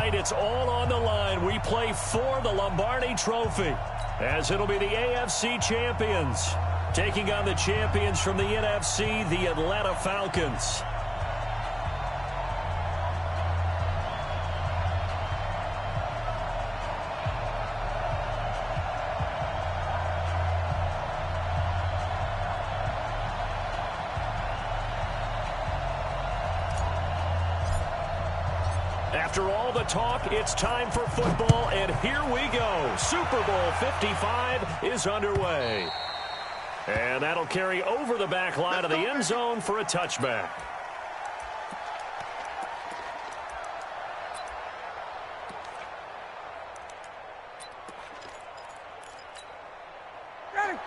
tonight, it's all on the line. We play for the Lombardi Trophy, as it'll be the AFC champions taking on the champions from the NFC, the Atlanta Falcons. After all the talk, it's time for football, and here we go. Super Bowl 55 is underway. And that'll carry over the back line of the end zone for a touchback. Ready?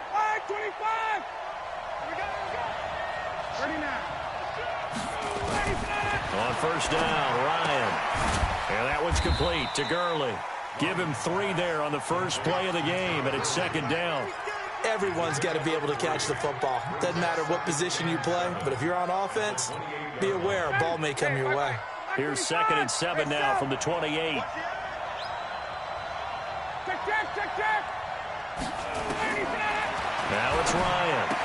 25. We go. 39. On first down, Ryan. And that one's complete to Gurley. Give him 3 there on the first play of the game, and it's second down. Everyone's got to be able to catch the football. Doesn't matter what position you play, but if you're on offense, be aware a ball may come your way. Here's 2nd and 7 now from the 28. Check. Now it's Ryan.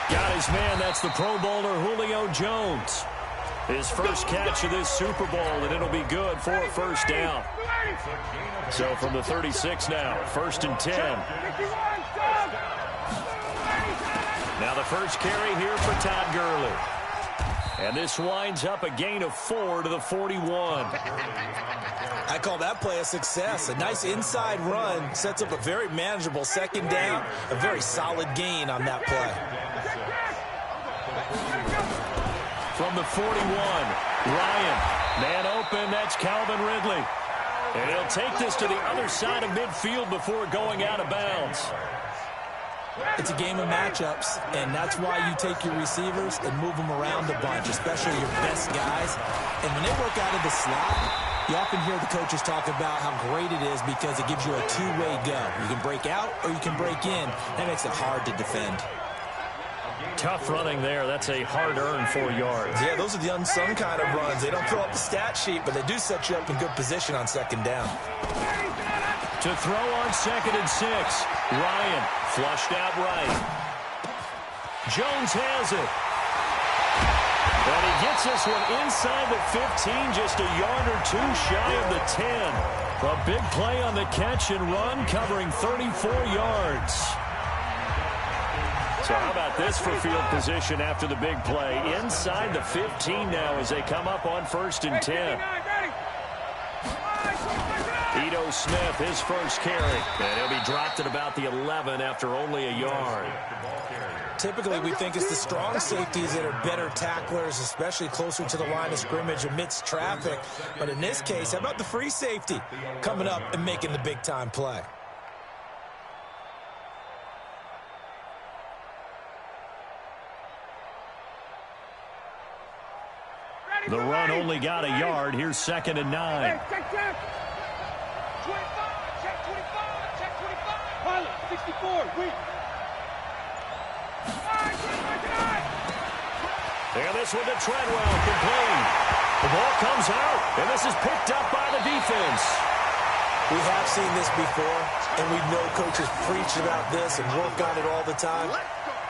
Got his man. That's the Pro Bowler Julio Jones. His first catch of this Super Bowl, and it'll be good for a first down. So from the 36 now, 1st and 10. Now the first carry here for Todd Gurley. And this winds up a gain of 4 to the 41. I call that play a success. A nice inside run sets up a very manageable second down. A very solid gain on that play. From the 41, Ryan. Man open, that's Calvin Ridley. And he'll take this to the other side of midfield before going out of bounds. It's a game of matchups, and that's why you take your receivers and move them around a bunch, especially your best guys. And when they work out of the slot, you often hear the coaches talk about how great it is because it gives you a two-way go. You can break out or you can break in. That makes it hard to defend. Tough running there. That's a hard-earned 4 yards. Yeah, those are the unsung kind of runs. They don't fill up the stat sheet, but they do set you up in good position on second down. To throw on 2nd and 6. Ryan flushed out right. Jones has it. And he gets this one inside the 15, just a yard or 2 shy of the 10. A big play on the catch and run, covering 34 yards. So how about this for field position after the big play? Inside the 15 now as they come up on 1st and 10. Ito Smith, his first carry. And he'll be dropped at about the 11 after only a yard. Typically, we think it's the strong safeties that are better tacklers, especially closer to the line of scrimmage amidst traffic. But in this case, how about the free safety coming up and making the big-time play? The run only got a yard. Here's 2nd and 9. Check. 25. Check 25. Pilot, 64. Weak. And this one to Treadwell, complete. The ball comes out, and this is picked up by the defense. We have seen this before, and we know coaches preach about this and work on it all the time.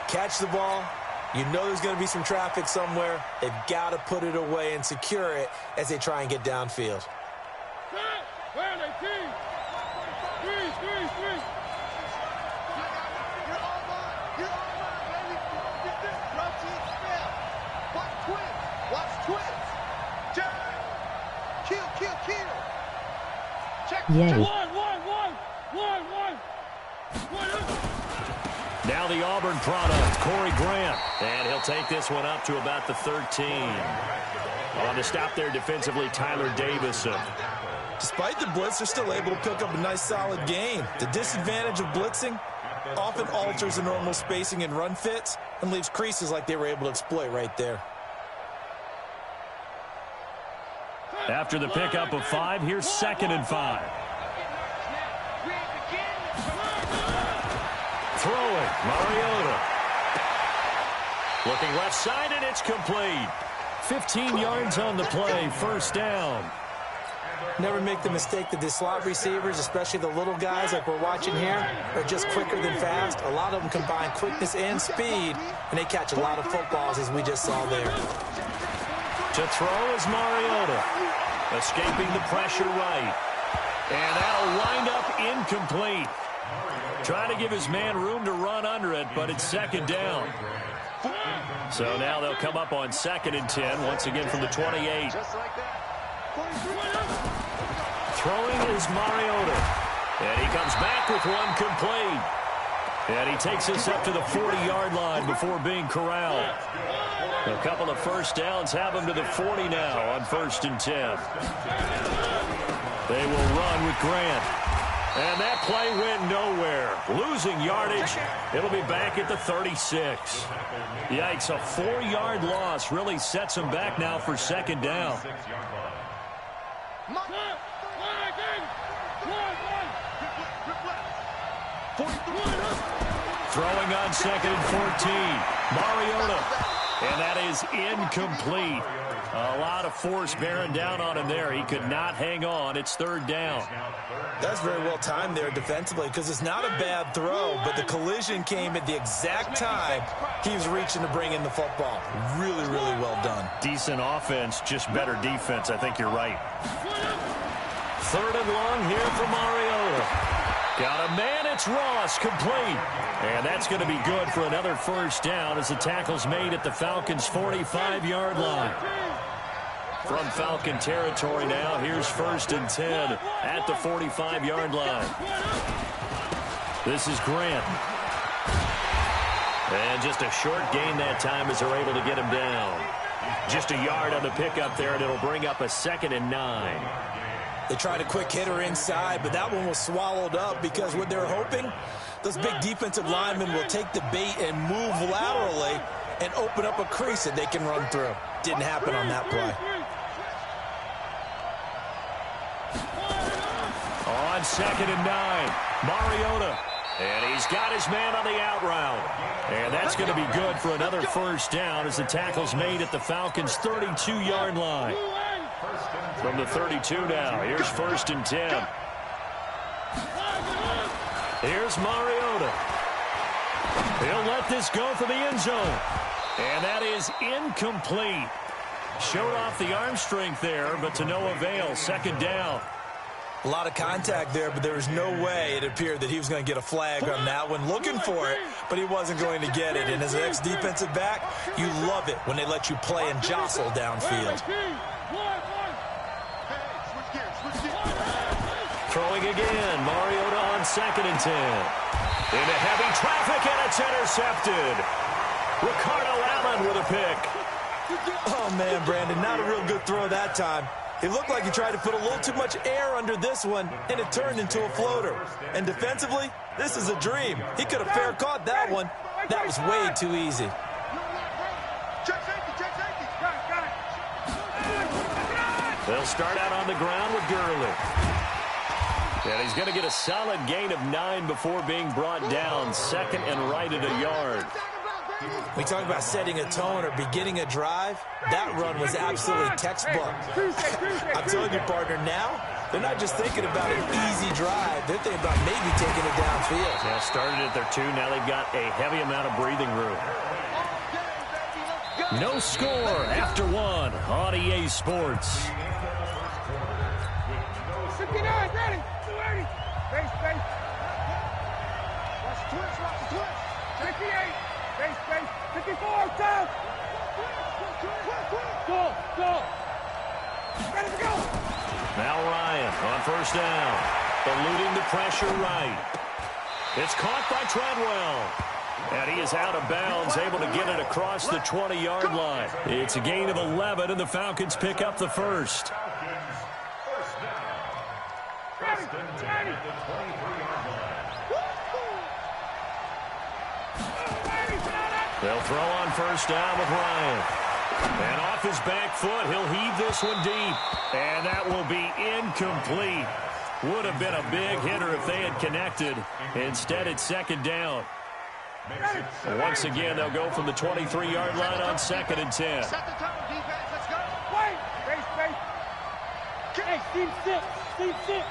Catch the ball. You know there's going to be some traffic somewhere. They've got to put it away and secure it as they try and get downfield. Where are they, team? Three. Watch twins. Check. Kill. Check. Yay. One. Now the Auburn product, Corey Grant. And he'll take this one up to about the 13. On the stop there defensively, Tyler Davison. Despite the blitz, they're still able to pick up a nice solid gain. The disadvantage of blitzing often alters the normal spacing and run fits and leaves creases like they were able to exploit right there. After the pickup of 5, here's 2nd and 5. Throwing, Mariota. Looking left side, and it's complete. 15 yards on the play, first down. Never make the mistake that the slot receivers, especially the little guys like we're watching here, are just quicker than fast. A lot of them combine quickness and speed, and they catch a lot of footballs, as we just saw there. To throw is Mariota. Escaping the pressure right. And that'll wind up incomplete. Trying to give his man room to run under it, but it's second down. So now they'll come up on 2nd and 10, once again from the 28. Throwing is Mariota. And he comes back with one complete. And he takes us up to the 40-yard line before being corralled. A couple of first downs have him to the 40 now on 1st and 10. They will run with Grant. And that play went nowhere. Losing yardage. It'll be back at the 36. Yikes, a 4-yard loss really sets him back now for 2nd down. Throwing on 2nd and 14. Mariota. And that is incomplete. A lot of force bearing down on him there. He could not hang on. It's 3rd down. That's very well timed there defensively, because it's not a bad throw, but the collision came at the exact time he was reaching to bring in the football. Really, really well done. Decent offense, just better defense. I think you're right. 3rd and long here for Mariota. Got a man, it's Ross, complete. And that's going to be good for another first down as the tackle's made at the Falcons' 45-yard line. From Falcon territory now, here's 1st and 10 at the 45-yard line. This is Grant. And just a short gain that time as they're able to get him down. Just a yard on the pickup there, and it'll bring up a 2nd and 9. They tried a quick hitter inside, but that one was swallowed up because what they're hoping, those big defensive linemen will take the bait and move laterally and open up a crease that they can run through. Didn't happen on that play. On 2nd and 9, Mariota. And he's got his man on the out route. And that's going to be good for another first down as the tackle's made at the Falcons' 32-yard line. From the 32 now, here's 1st and 10. Here's Mariota. He'll let this go for the end zone. And that is incomplete. Showed off the arm strength there, but to no avail. 2nd down. A lot of contact there, but there was no way it appeared that he was going to get a flag on that one. Looking for it, but he wasn't going to get it. And as an ex-defensive back, you love it when they let you play and jostle downfield. Throwing again, Mariota on 2nd and 10. Into heavy traffic, and it's intercepted. Ricardo Allen with a pick. Oh, man, Brandon, not a real good throw that time. It looked like he tried to put a little too much air under this one, and it turned into a floater. And defensively, this is a dream. He could have fair caught that one. That was way too easy. They'll start out on the ground with Gurley. And he's going to get a solid gain of 9 before being brought down. 2nd and right at a yard. We talk about setting a tone or beginning a drive. That run was absolutely textbook. I'm telling you, partner, now they're not just thinking about an easy drive. They're thinking about maybe taking it downfield. Yeah, started at their 2. Now they've got a heavy amount of breathing room. No score after 1 on EA Sports. 59, ready. 280. Base. Watch the twitch. 58. Base. 54, down. Go. Ready to go. Now Ryan on 1st down. Eluding the pressure right. It's caught by Treadwell. And he is out of bounds, able to get it across the 20-yard line. It's a gain of 11, and the Falcons pick up the first. They'll throw on 1st down with Ryan. And off his back foot, he'll heave this one deep. And that will be incomplete. Would have been a big hitter if they had connected. Instead, it's 2nd down. Once again, they'll go from the 23-yard line on 2nd and 10. Set the tone, defense. Let's go. Wait. Base. Hey, team six. Team six.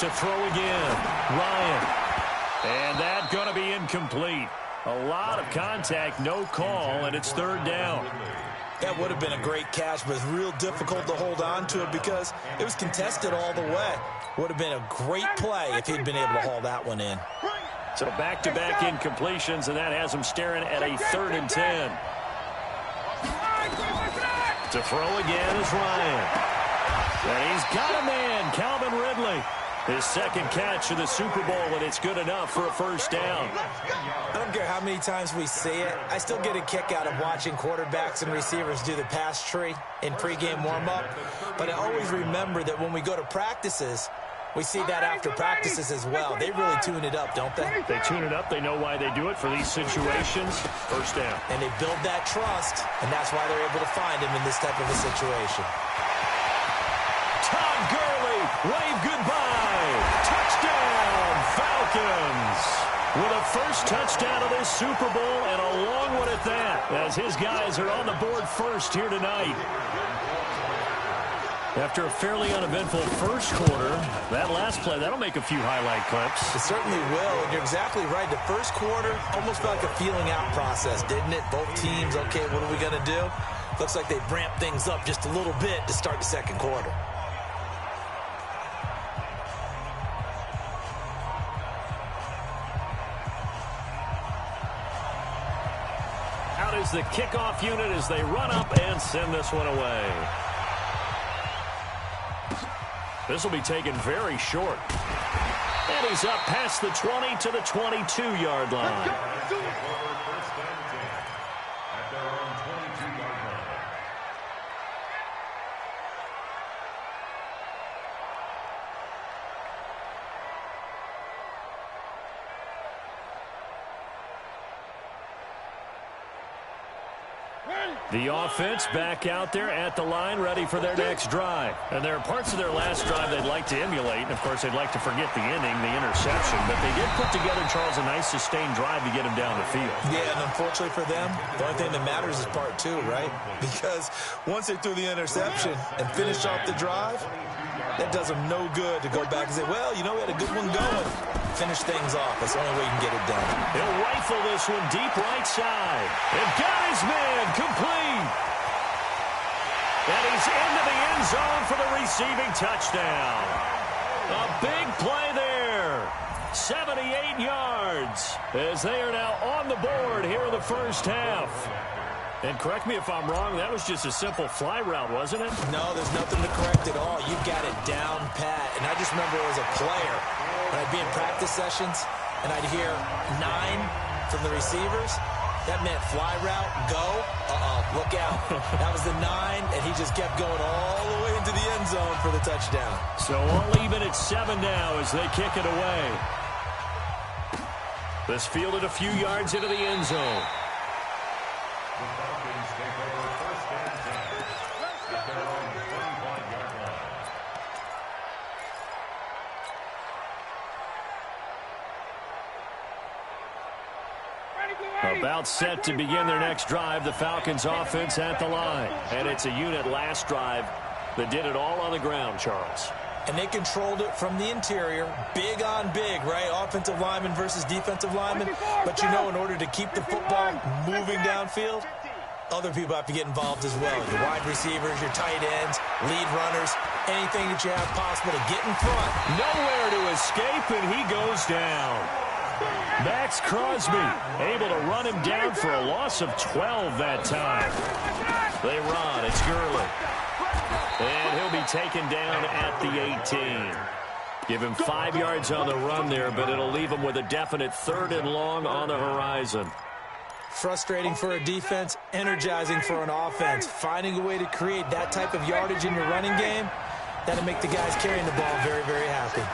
To throw again. Ryan. And that's going to be incomplete. A lot of contact, no call, and it's third down. That would have been a great catch, but it's real difficult to hold on to it because it was contested all the way. Would have been a great play if he'd been able to haul that one in. So back-to-back incompletions, and that has him staring at a 3rd and 10. To throw again is Ryan. And he's got a man, Calvin Ridley. His second catch of the Super Bowl, and it's good enough for a first down. I don't care how many times we see it. I still get a kick out of watching quarterbacks and receivers do the pass tree in pregame warm-up. But I always remember that when we go to practices, we see that after practices as well. They really tune it up, don't they? They tune it up. They know why they do it for these situations. First down. And they build that trust, and that's why they're able to find him in this type of a situation. Todd Gurley, wave goodbye. Touchdown, Falcons. With a first touchdown of this Super Bowl, and a long one at that, as his guys are on the board first here tonight. After a fairly uneventful first quarter, that last play, that'll make a few highlight clips. It certainly will, and you're exactly right. The first quarter almost felt like a feeling out process, didn't it? Both teams, okay, what are we going to do? Looks like they ramped things up just a little bit to start the second quarter. Out is the kickoff unit as they run up and send this one away. This will be taken very short. And he's up past the 20 to the 22-yard line. The offense back out there at the line, ready for their next drive. And there are parts of their last drive they'd like to emulate. And, of course, they'd like to forget the inning, the interception. But they did put together, Charles, a nice sustained drive to get him down the field. Yeah, and unfortunately for them, the only thing that matters is part two, right? Because once they threw the interception and finished off the drive, that does them no good to go back and say, well, you know, we had a good one going. Finish things off. That's the only way you can get it done. He'll rifle this one deep right side. And got his man complete. And he's into the end zone for the receiving touchdown. A big play there. 78 yards as they are now on the board here in the first half. And correct me if I'm wrong, that was just a simple fly route, wasn't it? No, there's nothing to correct at all. You've got it down pat. And I just remember as a player, when I'd be in practice sessions and I'd hear 9 from the receivers, that meant fly route, go, look out. That was the 9, and he just kept going all the way into the end zone for the touchdown. So all even at 7 now as they kick it away. This fielded a few yards into the end zone. About set to begin their next drive, the Falcons offense at the line. And it's a unit last drive that did it all on the ground, Charles. And they controlled it from the interior, big on big, right? Offensive lineman versus defensive lineman. But you know, in order to keep the football moving downfield, other people have to get involved as well. Your wide receivers, your tight ends, lead runners, anything that you have possible to get in front. Nowhere to escape, and he goes down. Max Crosby able to run him down for a loss of 12 that time. They run. It's Gurley. And he'll be taken down at the 18. Give him 5 yards on the run there, but it'll leave him with a definite 3rd and long on the horizon. Frustrating for a defense, energizing for an offense. Finding a way to create that type of yardage in your running game, that'll make the guys carrying the ball very, very happy.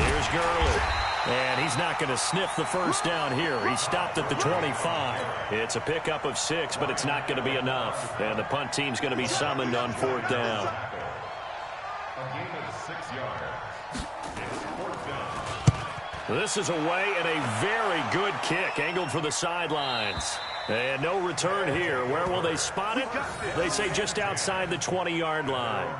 Here's Gurley. And he's not going to sniff the first down here. He stopped at the 25. It's a pickup of 6, but it's not going to be enough. And the punt team's going to be summoned on 4th down. A gain of 6 yards. It's 4th down. This is away and a very good kick angled for the sidelines. And no return here. Where will they spot it? They say just outside the 20-yard line.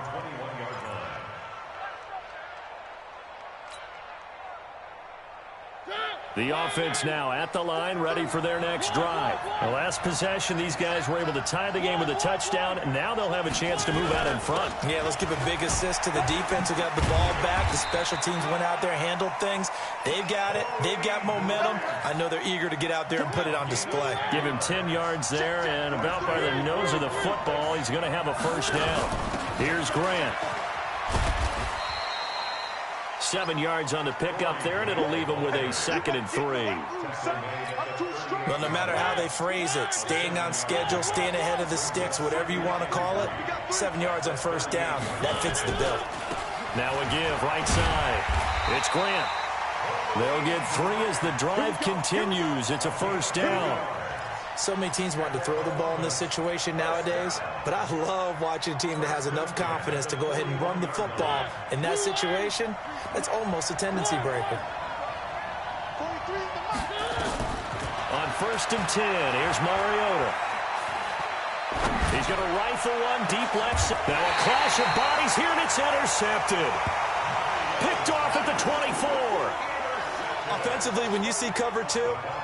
The offense now at the line, ready for their next drive. The last possession, these guys were able to tie the game with a touchdown, and now they'll have a chance to move out in front. Yeah, let's give a big assist to the defense who got the ball back. The special teams went out there, handled things. They've got it. They've got momentum. I know they're eager to get out there and put it on display. Give him 10 yards there, and about by the nose of the football, he's going to have a first down. Here's Grant. 7 yards on the pickup there, and it'll leave him with a 2nd and 3. Well, no matter how they phrase it, staying on schedule, staying ahead of the sticks, whatever you want to call it, 7 yards on first down, that fits the bill. Now a give, right side. It's Grant. They'll get 3 as the drive continues. It's a first down. So many teams want to throw the ball in this situation nowadays, but I love watching a team that has enough confidence to go ahead and run the football. In that situation, that's almost a tendency breaker. On 1st and 10, here's Mariota. He's going to rifle one deep left. Now a clash of bodies here, and it's intercepted. Picked off at the 24. Offensively, when you see cover 2,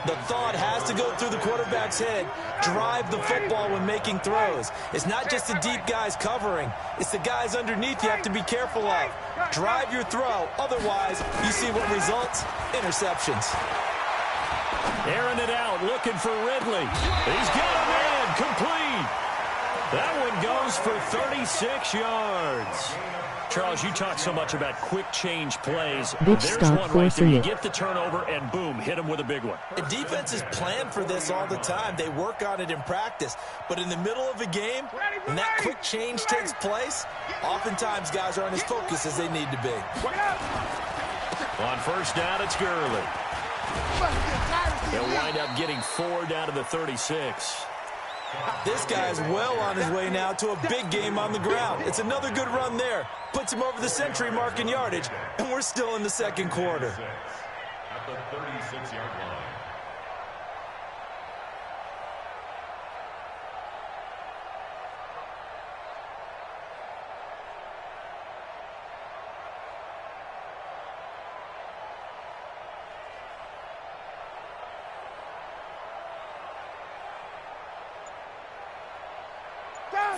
the thought has to go through the quarterback's head. Drive the football when making throws. It's not just the deep guys covering. It's the guys underneath you have to be careful of. Drive your throw. Otherwise, you see what results? Interceptions. Airing it out, looking for Ridley. He's got a man, complete. That one goes for 36 yards. Charles, you talk so much about quick change plays. There's one right there. You get the turnover, and boom, hit him with a big one. The defenses plan for this all the time. They work on it in practice. But in the middle of a game, when that quick change takes place, oftentimes guys aren't as focused as they need to be. On first down, it's Gurley. They'll wind up getting 4 down to the 36. This guy's well on his way now to a big game on the ground. It's another good run there. Puts him over the century mark in yardage, and we're still in the second quarter. At the 36-yard line.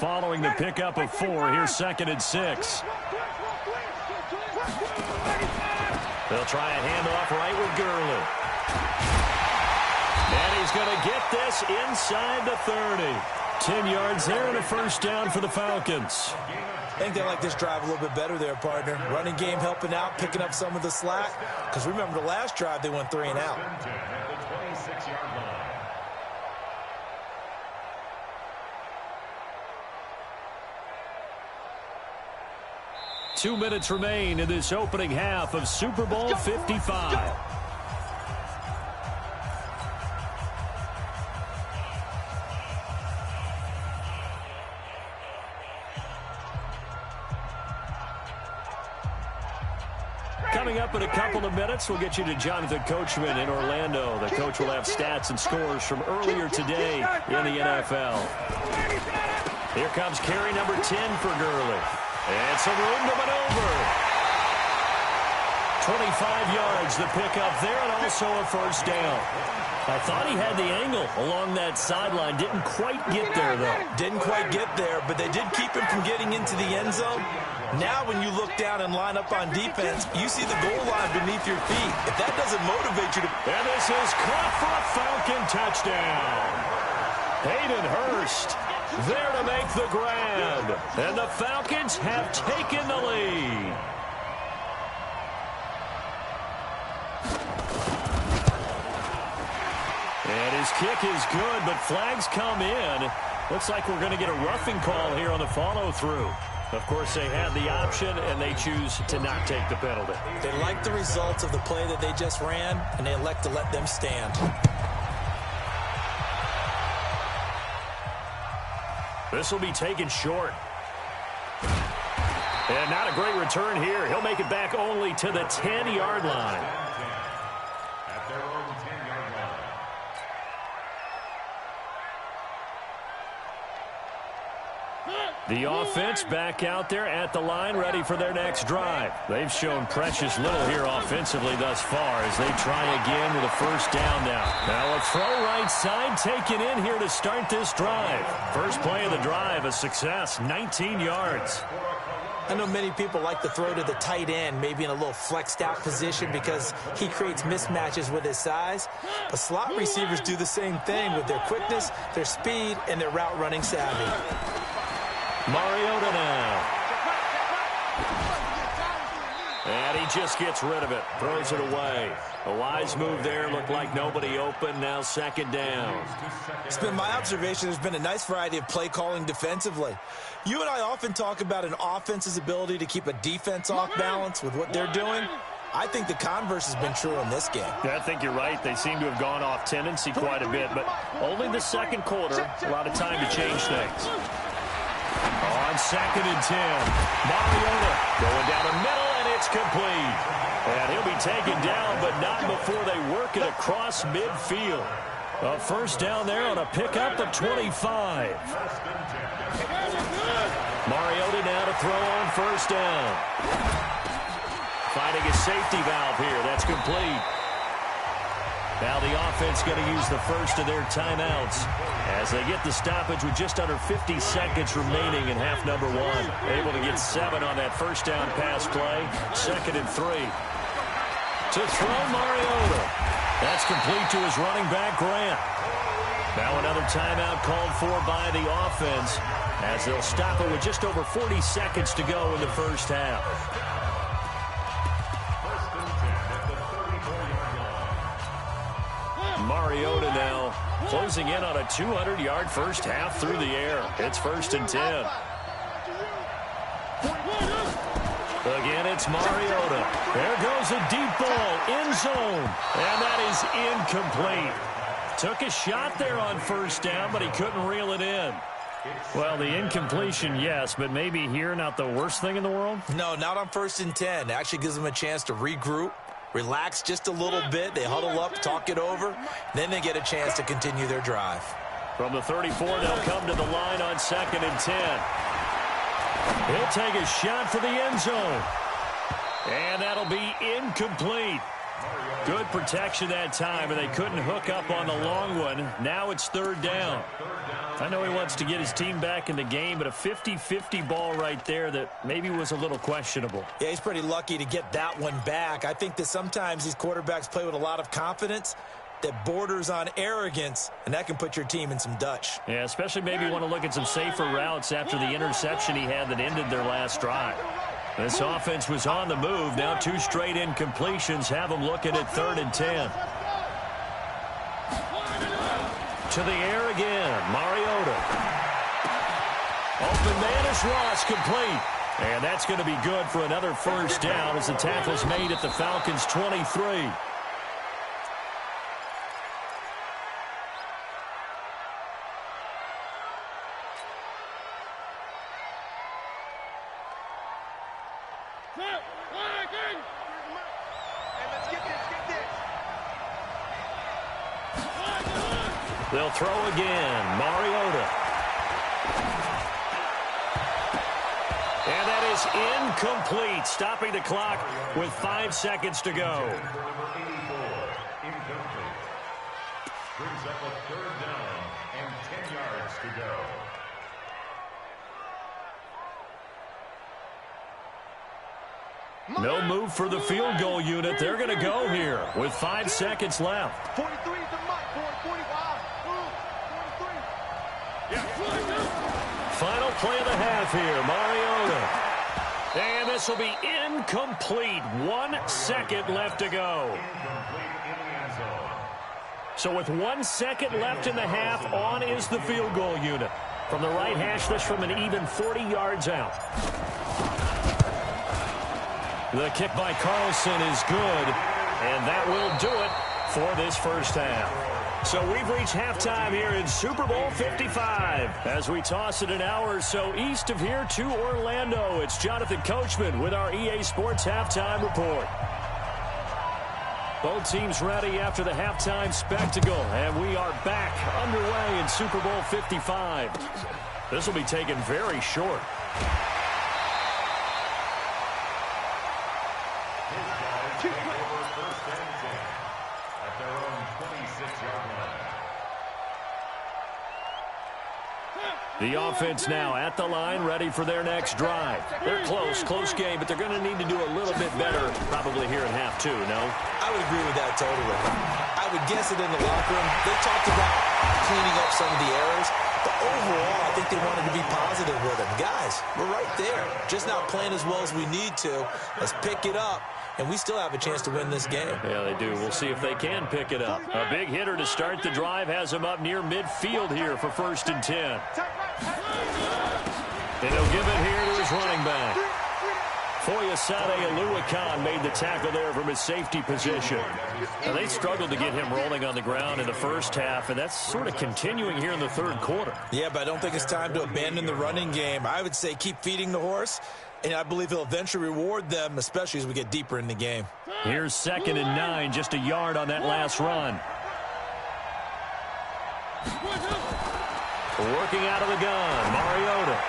Following the pickup of 4, here's 2nd and 6. They'll try a handoff right with Gurley. And he's going to get this inside the 30. 10 yards there and a first down for the Falcons. I think they like this drive a little bit better there, partner. Running game helping out, picking up some of the slack. Because remember the last drive, they went 3 and out. 2 minutes remain in this opening half of Super Bowl 55. Coming up in a couple of minutes, we'll get you to Jonathan Coachman in Orlando. The coach will have stats and scores from earlier today in the NFL. Here comes carry number 10 for Gurley. And some room to maneuver. 25 yards the pickup there, and also a first down. I thought he had the angle along that sideline. Didn't quite get there, though. Didn't quite get there, but they did keep him from getting into the end zone. Now when you look down and line up on defense, you see the goal line beneath your feet. If that doesn't motivate you to... And this is caught for a Falcon touchdown. Hayden Hurst there to make the grab. And the Falcons have taken the lead. And his kick is good, but flags come in. Looks like we're going to get a roughing call here on the follow-through. Of course, they had the option, and they choose to not take the penalty. They like the results of the play that they just ran, and they elect to let them stand. This will be taken short. And not a great return here. He'll make it back only to the 10-yard line. At their own 10-yard line. The offense back out there at the line, ready for their next drive. They've shown precious little here offensively thus far as they try again with a first down now. Now a throw right side taken in here to start this drive. First play of the drive, a success, 19 yards. I know many people like to throw to the tight end, maybe in a little flexed out position because he creates mismatches with his size. But slot receivers do the same thing with their quickness, their speed, and their route running savvy. Mariota now. And he just gets rid of it. Throws it away. A wise move there. Looked like nobody open. Now second down. It's been my observation there's been a nice variety of play calling defensively. You and I often talk about an offense's ability to keep a defense off balance with what they're doing. I think the converse has been true in this game. Yeah, I think you're right. They seem to have gone off tendency quite a bit, but only the second quarter. A lot of time to change things. On second and 10, Mariota going down the middle, and it's complete. And he'll be taken down, but not before they work it across midfield. A first down there on a pickup of 25. Mariota now to throw on first down. Finding a safety valve here. That's complete. Now the offense going to use the first of their timeouts as they get the stoppage with just under 50 seconds remaining in half number one. Able to get 7 on that first down pass play. Second and 3. To throw Mariota. That's complete to his running back, Grant. Now another timeout called for by the offense as they'll stop it with just over 40 seconds to go in the first half. Mariota now closing in on a 200-yard first half through the air. It's first and 10. Again, it's Mariota. There goes a deep ball, end zone, and that is incomplete. Took a shot there on first down, but he couldn't reel it in. Well, the incompletion, yes, but maybe here not the worst thing in the world? No, not on first and 10. It actually gives them a chance to regroup, relax just a little bit. They huddle up, talk it over. Then they get a chance to continue their drive. From the 34, they'll come to the line on second and 10. He'll take a shot for the end zone. And that'll be incomplete. Good protection that time, and they couldn't hook up on the long one. Now it's third down. I know he wants to get his team back in the game, but a 50-50 ball right there that maybe was a little questionable. Yeah, he's pretty lucky to get that one back. I think that sometimes these quarterbacks play with a lot of confidence that borders on arrogance, and that can put your team in some Dutch. Yeah, especially maybe want to look at some safer routes after the interception he had that ended their last drive. This offense was on the move. Now 2 straight incompletions have them looking at third and 10. To the air again, Mariota. Open man is Ross, complete. And that's going to be good for another first down as the tackle's made at the Falcons' 23. They'll throw again. Mariota. And that is incomplete. Stopping the clock with 5 seconds to go. Number 84, incomplete. Brings up a third down and 10 yards to go. No move for the field goal unit. They're going to go here with 5 seconds left. 43 to Mike, 45. 43. Final play of the half here, Mariota. And this will be incomplete. 1 second left to go. So with 1 second left in the half, on is the field goal unit. From the right hash, this from an even 40 yards out. The kick by Carlson is good, and that will do it for this first half. So we've reached halftime here in Super Bowl 55. As we toss it an hour or so east of here to Orlando, it's Jonathan Coachman with our EA Sports Halftime Report. Both teams ready after the halftime spectacle, and we are back underway in Super Bowl 55. This will be taken very short. His guys take over first and 10 at their own 26-yard line. The offense now at the line, ready for their next drive. They're close game, but they're going to need to do a little bit better probably here in half two, no? I would agree with that totally. I would guess it in the locker room. They talked about cleaning up some of the errors, but overall, I think they wanted to be positive with it. Guys, we're right there. Just not playing as well as we need to. Let's pick it up, and we still have a chance to win this game. Yeah, they do. We'll see if they can pick it up. A big hitter to start the drive has him up near midfield here for 1st and 10. And he'll give it here to his running back. Foyesade Oluwakan made the tackle there from his safety position. Now, they struggled to get him rolling on the ground in the first half, and that's sort of continuing here in the third quarter. Yeah, but I don't think it's time to abandon the running game. I would say keep feeding the horse, and I believe he'll eventually reward them, especially as we get deeper in the game. Here's 2nd and 9, just a yard on that last run. Working out of the gun, Mariota.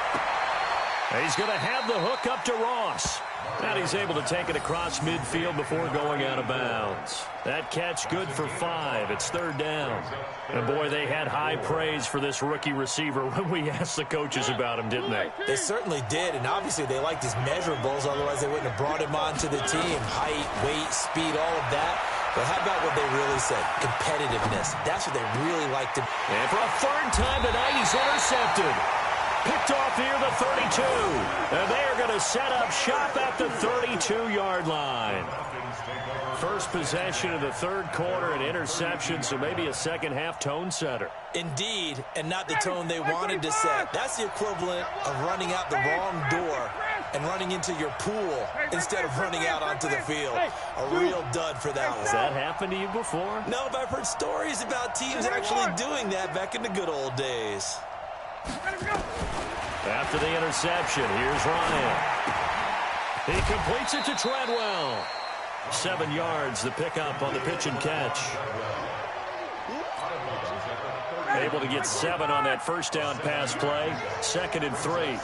He's going to have the hook up to Ross. And he's able to take it across midfield before going out of bounds. That catch good for 5. It's 3rd down. And, boy, they had high praise for this rookie receiver when we asked the coaches about him, didn't they? They certainly did, and obviously they liked his measurables. Otherwise, they wouldn't have brought him onto the team. Height, weight, speed, all of that. But how about what they really said? Competitiveness. That's what they really like to. And for a 3rd time tonight, he's intercepted. Picked off here the 32. And they are going to set up shop at the 32-yard line. First possession of the third quarter, an interception, so maybe a second-half tone setter. Indeed, and not the tone they wanted to set. That's the equivalent of running out the wrong door and running into your pool instead of running out onto the field. A real dud for that one. Has that happened to you before? No, but I've heard stories about teams actually doing that back in the good old days. After the interception, here's Ryan. He completes it to Treadwell. 7 yards, the pickup on the pitch and catch. Able to get 7 on that first down pass play. 2nd and 3.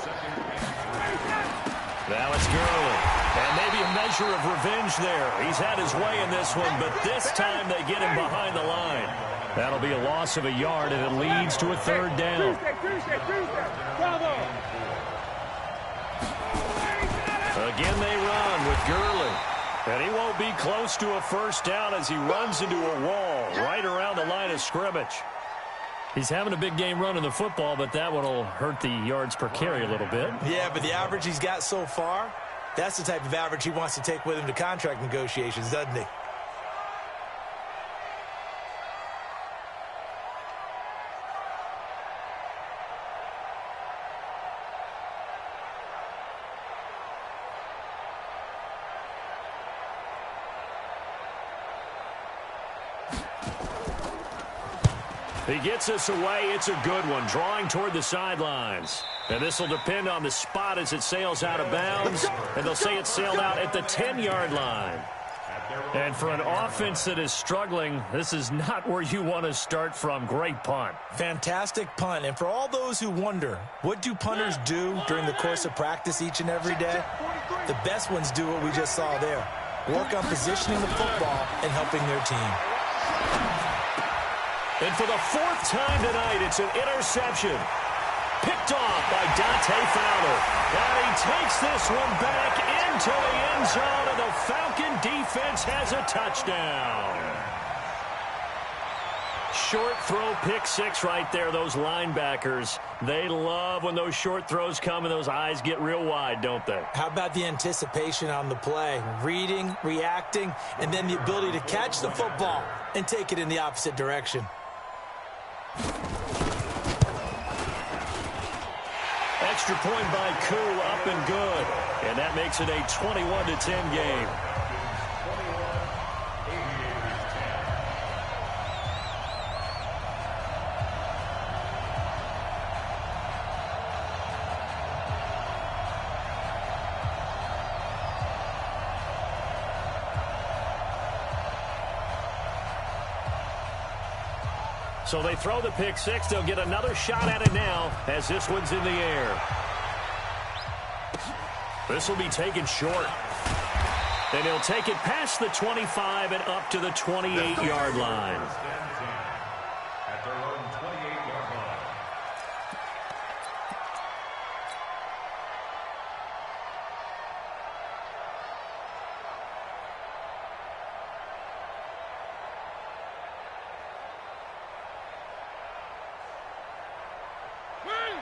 Now it's Gurley. And maybe a measure of revenge there. He's had his way in this one, but this time they get him behind the line. That'll be a loss of a yard, and it leads to a 3rd down. Again they run with Gurley. And he won't be close to a first down as he runs into a wall right around the line of scrimmage. He's having a big game running the football, but that one will hurt the yards per carry a little bit. Yeah, but the average he's got so far, that's the type of average he wants to take with him to contract negotiations, doesn't he? He gets us away. It's a good one, drawing toward the sidelines. And this will depend on the spot as it sails out of bounds. And they'll say it sailed out at the 10-yard line. And for an offense that is struggling, this is not where you want to start from. Great punt. Fantastic punt. And for all those who wonder, what do punters do during the course of practice each and every day? The best ones do what we just saw there. Work on positioning the football and helping their team. And for the 4th time tonight, it's an interception. Picked off by Dante Fowler. And he takes this one back into the end zone, and the Falcon defense has a touchdown. Short throw, pick 6 right there. Those linebackers, they love when those short throws come and those eyes get real wide, don't they? How about the anticipation on the play? Reading, reacting, and then the ability to catch the football and take it in the opposite direction. Extra point by Koo, up and good. And that makes it a 21-10 game. So they throw the pick six. They'll get another shot at it now as this one's in the air. This will be taken short. And he'll take it past the 25 and up to the 28-yard line. At their own 28-yard line.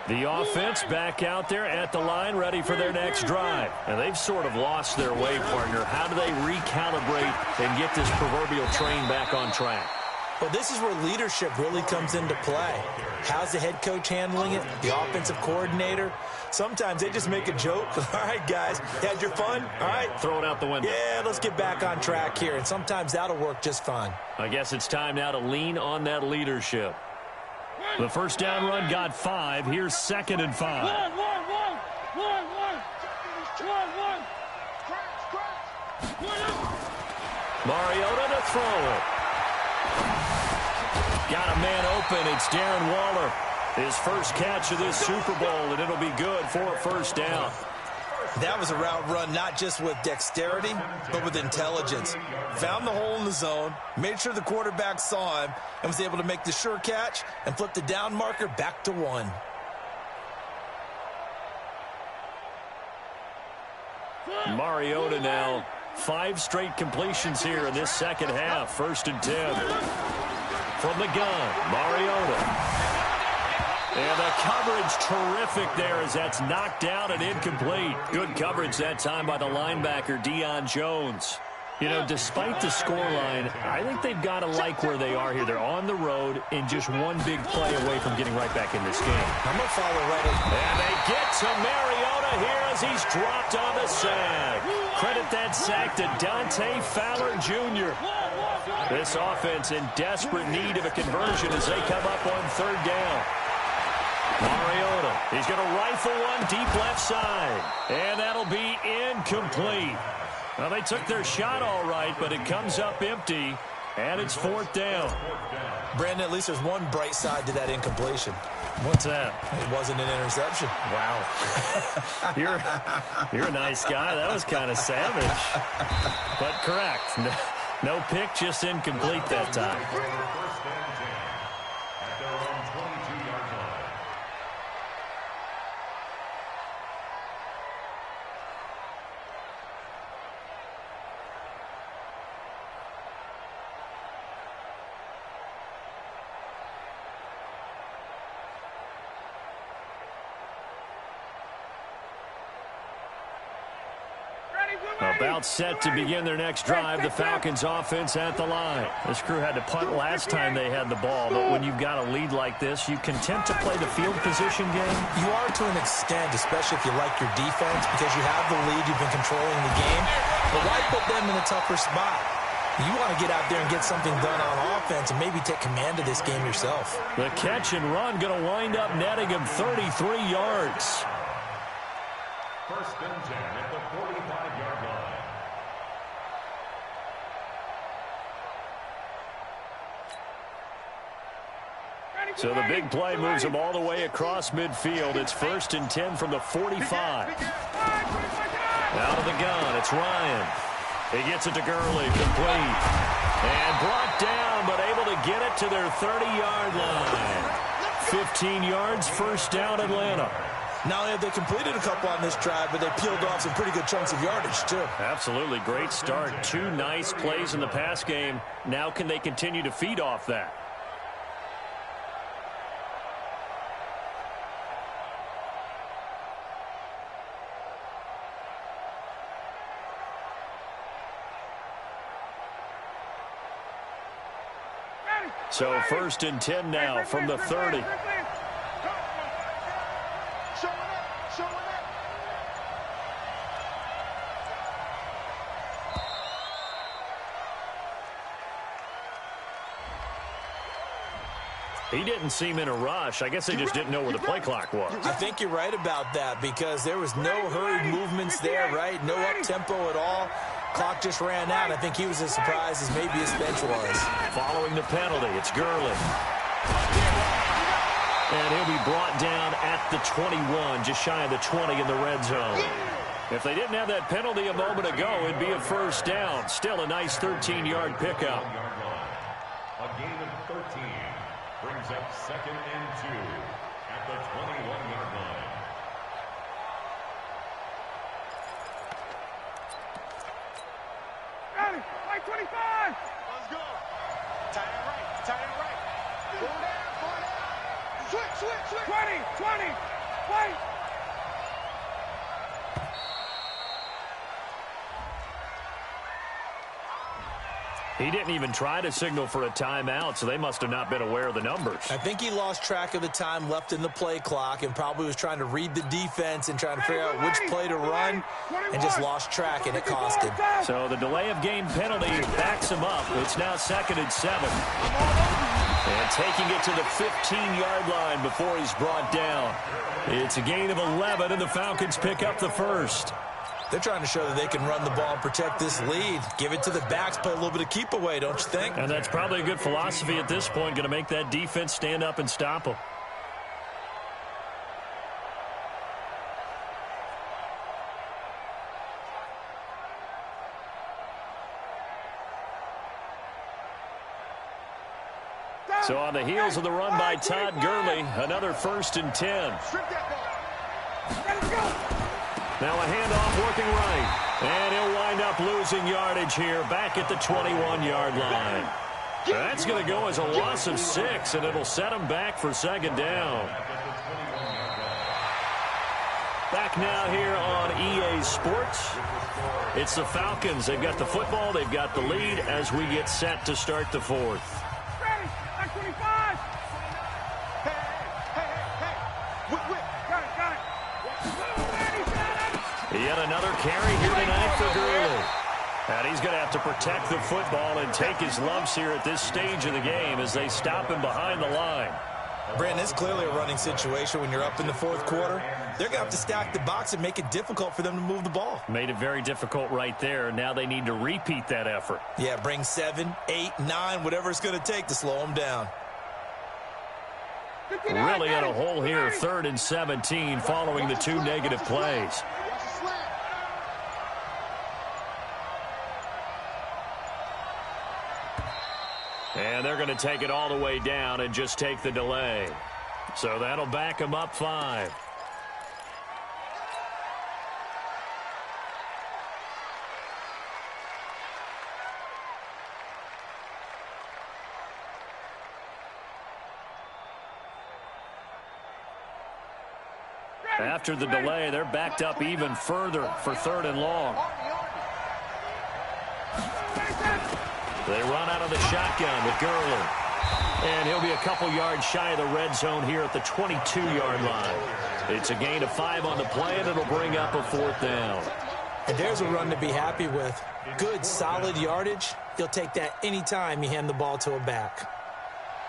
The offense back out there at the line, ready for their next drive. And they've sort of lost their way, partner. How do they recalibrate and get this proverbial train back on track? Well, this is where leadership really comes into play. How's the head coach handling it? The offensive coordinator? Sometimes they just make a joke. All right, guys, had your fun? All right. Throw it out the window. Yeah, let's get back on track here. And sometimes that'll work just fine. I guess it's time now to lean on that leadership. The first down run got 5. Here's 2nd and 5. Mariota to throw it. Got a man open. It's Darren Waller. His first catch of this Super Bowl, and it'll be good for a first down. That was a route run not just with dexterity, but with intelligence. Found the hole in the zone, made sure the quarterback saw him, and was able to make the sure catch and flip the down marker back to 1. Mariota now, 5 straight completions here in this second half. 1st and 10. From the gun, Mariota. And the coverage terrific there as that's knocked down and incomplete. Good coverage that time by the linebacker, Deion Jones. You know, despite the scoreline, I think they've got to like where they are here. They're on the road and just one big play away from getting right back in this game. I'm going to follow right in. And they get to Mariota here as he's dropped on the sack. Credit that sack to Dante Fowler Jr. This offense in desperate need of a conversion as they come up on 3rd down. Mariota, he's going to rifle one deep left side. And that'll be incomplete. Well, they took their shot all right, but it comes up empty, and it's 4th down. Brandon, at least there's one bright side to that incompletion. What's that? It wasn't an interception. Wow. You're a nice guy. That was kind of savage. But correct. No pick, just incomplete that time. First and 10 at their own 22-yard line. About set to begin their next drive, the Falcons offense at the line. This crew had to punt last time they had the ball, but when you've got a lead like this, you content to play the field position game? You are to an extent, especially if you like your defense, because you have the lead, you've been controlling the game. But why put them in a tougher spot? You want to get out there and get something done on offense and maybe take command of this game yourself. The catch and run going to wind up netting him 33 yards. 1st and 10 at the 45-yard line. So the big play moves him all the way across midfield. It's 1st and 10 from the 45. Out of the gun, it's Ryan. He gets it to Gurley, complete. And brought down, but able to get it to their 30-yard line. 15 yards, 1st down, Atlanta. Not only have they completed a couple on this drive, but they peeled off some pretty good chunks of yardage, too. Absolutely. Great start. 2 nice plays in the pass game. Now can they continue to feed off that? So 1st and 10 now from the 30. He didn't seem in a rush. I guess they just didn't know where the play clock was. I think you're right about that because there was no hurried movements there, right? No up-tempo at all. Clock just ran out. I think he was as surprised as maybe his bench was. Following the penalty, it's Gurley. And he'll be brought down at the 21, just shy of the 20 in the red zone. If they didn't have that penalty a moment ago, it'd be a first down. Still a nice 13-yard pickup. A gain of 13 brings up 2nd and 2 at the 21-yard line. Got it. Like 25. Let's go. Tight end right. Tight end right. Go down. Switch. 20. Wait. He didn't even try to signal for a timeout, so they must have not been aware of the numbers. I think he lost track of the time left in the play clock and probably was trying to read the defense and trying to figure out which play to run and just lost track, and it cost him. So the delay of game penalty backs him up. It's now 2nd and 7. And taking it to the 15-yard line before he's brought down. It's a gain of 11, and the Falcons pick up the first. They're trying to show that they can run the ball and protect this lead. Give it to the backs, play a little bit of keep away, don't you think? And that's probably a good philosophy at this point, going to make that defense stand up and stop them. So on the heels of the run by Todd Gurley, another 1st and 10. Now a handoff working right. And he'll wind up losing yardage here back at the 21-yard line. That's going to go as a loss of 6, and it'll set him back for 2nd down. Back now here on EA Sports. It's the Falcons. They've got the football. They've got the lead as we get set to start the 4th. Yet another carry here tonight for Gurley. And he's going to have to protect the football and take his lumps here at this stage of the game as they stop him behind the line. Brandon, it's clearly a running situation when you're up in the 4th quarter. They're going to have to stack the box and make it difficult for them to move the ball. Made it very difficult right there. Now they need to repeat that effort. Yeah, bring 7, 8, 9, whatever it's going to take to slow them down. Really in a hole here, 3rd and 17 following the 2 negative plays. And they're going to take it all the way down and just take the delay. So that'll back them up 5. After the delay, they're backed up even further for 3rd and long. They run out of the shotgun with Gurley. And he'll be a couple yards shy of the red zone here at the 22-yard line. It's a gain of 5 on the play, and it'll bring up a 4th down. And there's a run to be happy with. Good, solid yardage. He'll take that anytime you hand the ball to a back.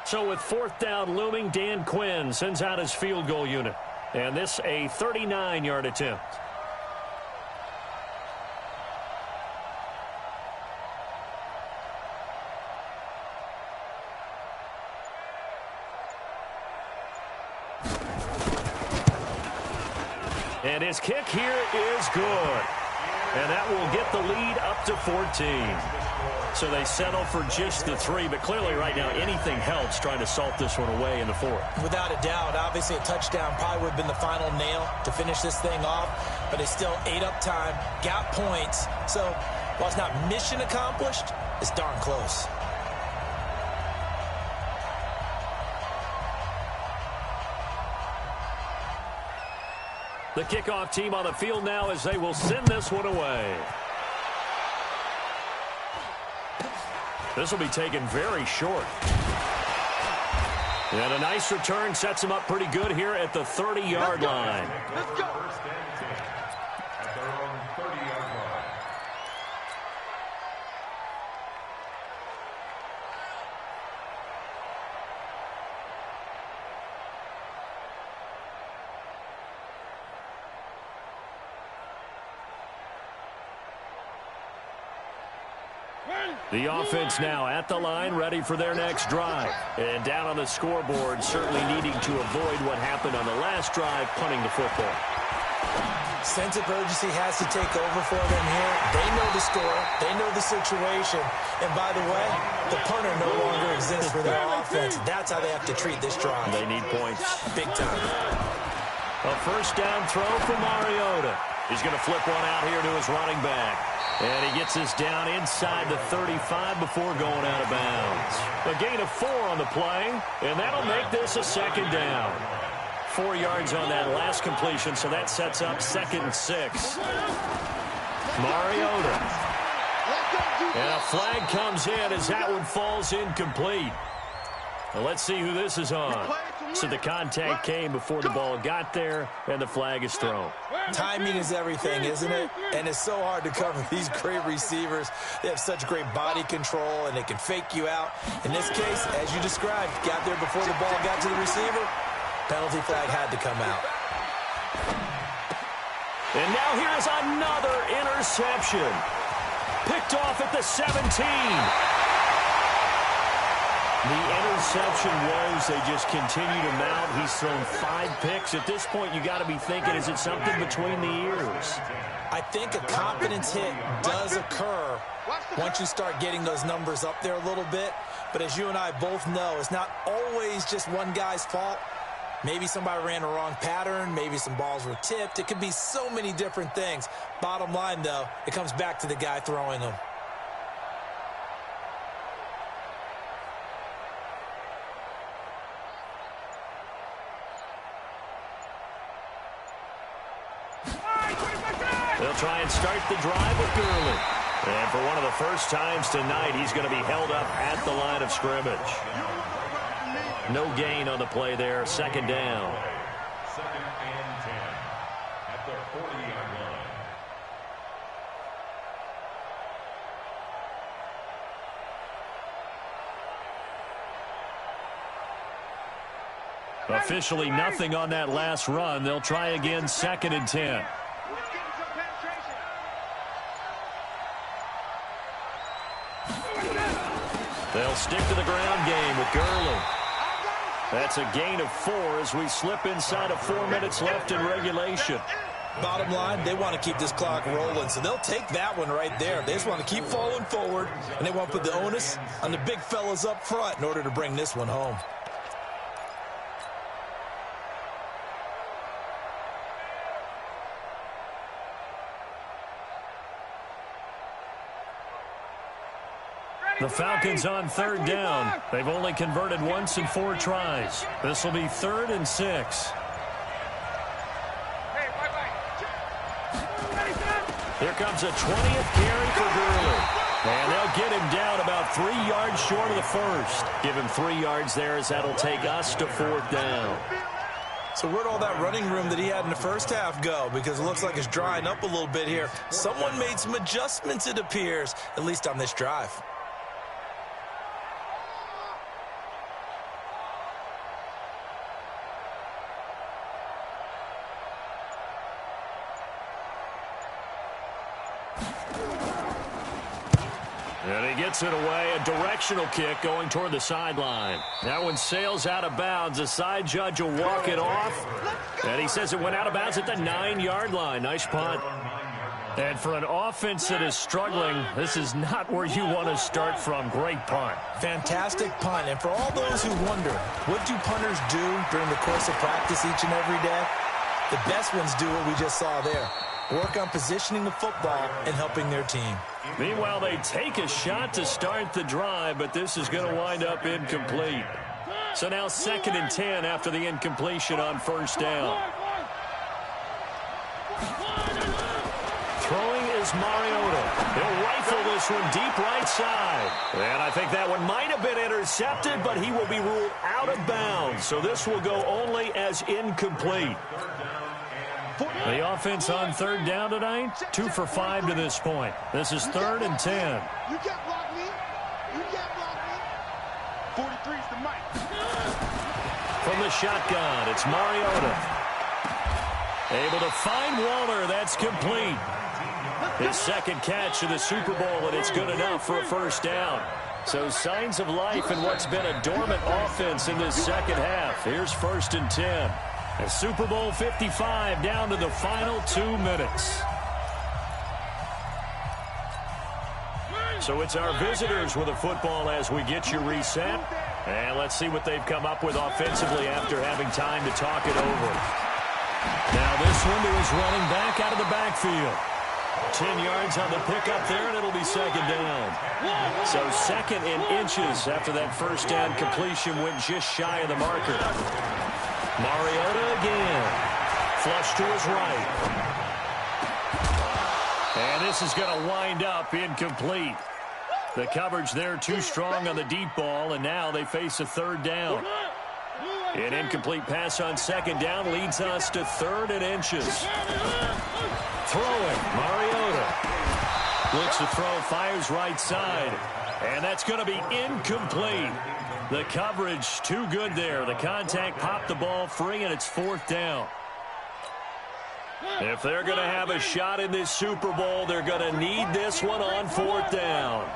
So with 4th down looming, Dan Quinn sends out his field goal unit. And this a 39-yard attempt. And his kick here is good. And that will get the lead up to 14. So they settle for just the 3, but clearly right now anything helps trying to salt this one away in the 4th. Without a doubt, obviously a touchdown probably would have been the final nail to finish this thing off, but it's still ate up time, got points. So while it's not mission accomplished, it's darn close. The kickoff team on the field now as they will send this one away. This will be taken very short. And a nice return sets him up pretty good here at the 30-yard line. Let's go. At their own 30-yard line. The offense now at the line, ready for their next drive. And down on the scoreboard, certainly needing to avoid what happened on the last drive, punting the football. Sense of urgency has to take over for them here. They know the score. They know the situation. And by the way, the punter no longer exists for their offense. That's how they have to treat this drive. They need points. Big time. A first down throw for Mariota. He's going to flip one out here to his running back. And he gets this down inside the 35 before going out of bounds. A gain of 4 on the play, and that'll make this a second down. 4 yards on that last completion, so that sets up 2nd and 6. Mariota. And a flag comes in as that one falls incomplete. Well, let's see who this is on. So the contact came before the ball got there, and the flag is thrown. Timing is everything, isn't it? And it's so hard to cover these great receivers. They have such great body control, and they can fake you out. In this case, as you described, got there before the ball got to the receiver. Penalty flag had to come out. And now here's another interception. Picked off at the 17. The interception woes, they just continue to mount. He's thrown 5 picks. At this point, you got to be thinking, is it something between the ears? I think a confidence hit does occur once you start getting those numbers up there a little bit. But as you and I both know, it's not always just one guy's fault. Maybe somebody ran a wrong pattern. Maybe some balls were tipped. It could be so many different things. Bottom line, though, it comes back to the guy throwing them. They'll try and start the drive with Gurley. And for one of the first times tonight, he's going to be held up at the line of scrimmage. No gain on the play there. 2nd down. 2nd and 10 at the 40-yard line. Officially nothing on that last run. They'll try again, 2nd and 10. They'll stick to the ground game with Gurley. That's a gain of 4 as we slip inside of 4 minutes left in regulation. Bottom line, they want to keep this clock rolling, so they'll take that one right there. They just want to keep falling forward, and they want to put the onus on the big fellas up front in order to bring this one home. The Falcons on 3rd down. They've only converted once in 4 tries. This will be 3rd and 6. Here comes a 20th carry for Gurley. And they'll get him down about 3 yards short of the first. Give him 3 yards there as that'll take us to 4th down. So where'd all that running room that he had in the first half go? Because it looks like it's drying up a little bit here. Someone made some adjustments, it appears, at least on this drive. And he gets it away, a directional kick going toward the sideline. That one sails out of bounds. The side judge will walk it off. And he says it went out of bounds at the 9-yard line. Nice punt. And for an offense that is struggling, this is not where you want to start from. Great punt. Fantastic punt. And for all those who wonder, what do punters do during the course of practice each and every day? The best ones do what we just saw there. Work on positioning the football and helping their team. Meanwhile, they take a shot to start the drive, but this is going to wind up incomplete. So now 2nd and 10 after the incompletion on 1st down. Throwing is Mariota. He'll rifle this one deep right side. And I think that one might have been intercepted, but he will be ruled out of bounds. So this will go only as incomplete. The offense on 3rd down tonight, 2 for 5 to this point. This is 3rd and 10. You can't block me. You can't block me. 43's the mic. From the shotgun, it's Mariota. Able to find Waller. That's complete. His second catch of the Super Bowl, and it's good enough for a first down. So signs of life in what's been a dormant offense in this second half. Here's 1st and 10. A Super Bowl 55 down to the final 2 minutes. So it's our visitors with a football as we get you reset. And let's see what they've come up with offensively after having time to talk it over. Now this one to his running back out of the backfield. 10 yards on the pickup there, and it'll be second down. So 2nd and inches after that first down completion went just shy of the marker. Mariota again. Flush to his right. And this is going to wind up incomplete. The coverage there too strong on the deep ball, and now they face a 3rd down. An incomplete pass on 2nd down leads us to 3rd and inches. Throwing, Mariota. Looks to throw, fires right side. And that's going to be incomplete. The coverage too good there. The contact popped the ball free, and it's 4th down. If they're going to have a shot in this Super Bowl, they're going to need this one on 4th down.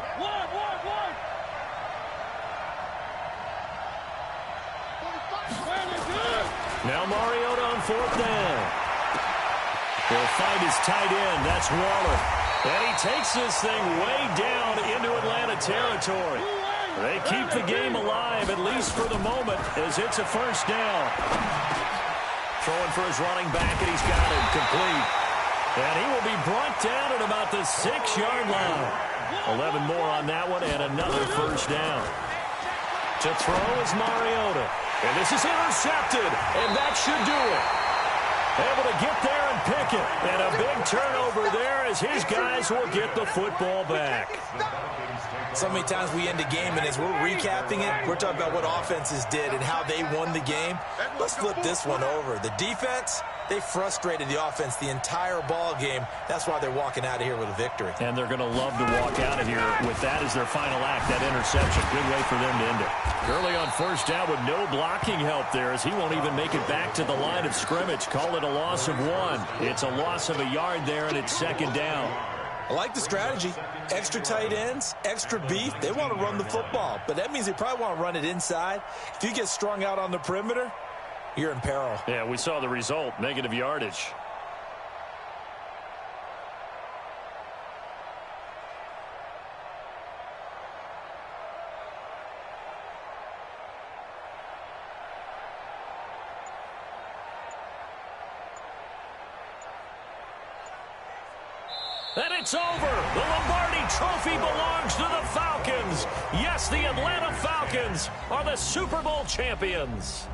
Now Mariota on 4th down. He'll find his tight end. That's Waller. And he takes this thing way down into Atlanta territory. They keep the game alive, at least for the moment, as it's a first down. Throwing for his running back, and he's got him complete. And he will be brought down at about the 6-yard line. 11 more on that one, and another first down. To throw is Mariota. And this is intercepted, and that should do it. Able to get there and pick it. And a big turnover there as his guys will get the football back. So many times we end a game, and as we're recapping it, we're talking about what offenses did and how they won the game. Let's flip this one over. The defense, they frustrated the offense the entire ball game. That's why they're walking out of here with a victory. And they're going to love to walk out of here with that as their final act, that interception. Good way for them to end it. Early on first down with no blocking help there, as he won't even make it back to the line of scrimmage. Call it a loss of 1. It's a loss of a yard there, and it's second down. I like the strategy. Extra tight ends, extra beef. They want to run the football, but that means they probably want to run it inside. If you get strung out on the perimeter, you're in peril. Yeah, we saw the result, negative yardage. And it's over. The Lombardi Trophy belongs to the Falcons. Yes, the Atlanta Falcons are the Super Bowl champions.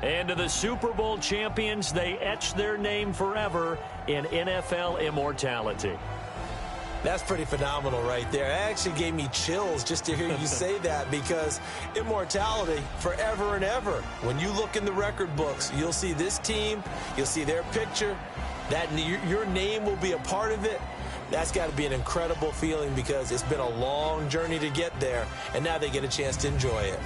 And to the Super Bowl champions, they etch their name forever in NFL immortality. That's pretty phenomenal right there. It actually gave me chills just to hear you say that, because immortality forever and ever. When you look in the record books, you'll see this team, you'll see their picture, that your name will be a part of it. That's got to be an incredible feeling, because it's been a long journey to get there, and now they get a chance to enjoy it.